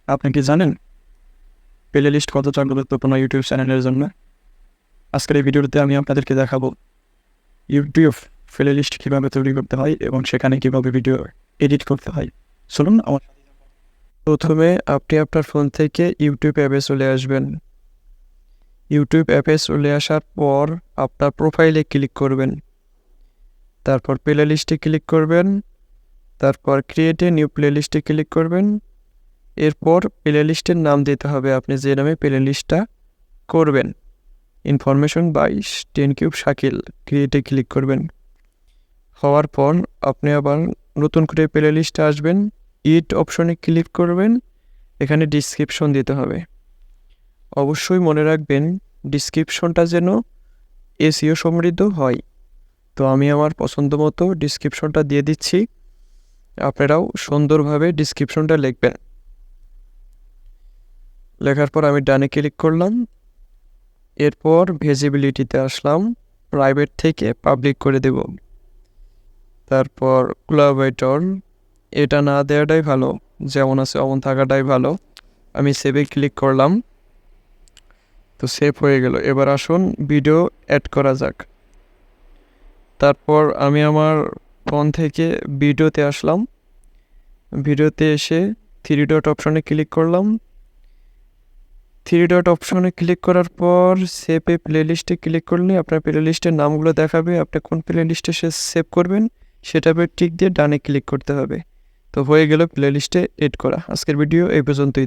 আপনি কি জানেন প্লে লিস্ট কতটা গুরুত্বপূর্ণ ইউটিউব চ্যানেলের জন্য? আজকের এই ভিডিওতে আমি আপনাদেরকে দেখাবো ইউটিউব প্লে লিস্ট কীভাবে তৈরি করতে হয় এবং সেখানে কীভাবে ভিডিও এডিট করতে হয়। চলুন আমার প্রথমে আপনি আপনার ফোন থেকে ইউটিউব অ্যাপে চলে আসবেন। ইউটিউব অ্যাপে চলে আসার পর আপনার প্রোফাইলে ক্লিক করবেন, তারপর প্লে লিস্টে ক্লিক করবেন, তারপর ক্রিয়েট এ নিউ প্লে লিস্টে ক্লিক করবেন। এরপর প্লে লিস্টের নাম দিতে হবে আপনি যে নামে প্লে লিস্টটা করবেন। ইনফরমেশন বাই 10 কিউব শাকিল, ক্রিয়েটে ক্লিক করবেন। হওয়ার পর আপনি আবার নতুন করে প্লে লিস্টে আসবেন, ইট অপশনে ক্লিক করবেন। এখানে ডিসক্রিপশন দিতে হবে। অবশ্যই মনে রাখবেন ডিসক্রিপশনটা যেন এসইও সমৃদ্ধ হয়। তো আমি আমার পছন্দ মতো ডিসক্রিপশনটা দিয়ে দিচ্ছি, আপনারাও সুন্দরভাবে ডিসক্রিপশনটা লিখবেন। লেখার পর আমি ডানে ক্লিক করলাম। এরপর ভিজিবিলিটিতে আসলাম, প্রাইভেট থেকে পাবলিক করে দেব। তারপর কোলাবরেটর, এটা না দেওয়াটাই ভালো, যেমন আছে অমন থাকাটাই ভালো। আমি সেভে ক্লিক করলাম, তো সেভ হয়ে গেল। এবার আসুন ভিডিও অ্যাড করা যাক। তারপর আমি আমার ফোন থেকে ভিডিওতে আসলাম। ভিডিওতে এসে 3 ডট অপশনে ক্লিক করলাম। 3 ডট অপশনে ক্লিক করার পর সেভে প্লে লিস্টে ক্লিক করলে আপনার প্লে লিস্টের নামগুলো দেখাবে। আপনি কোন প্লে লিস্টে সেভ করবেন সেটা টিক দিয়ে ডানে ক্লিক করতে হবে। তো হয়ে গেল প্লে লিস্টে এড করা। আজকের ভিডিও এই পর্যন্তই।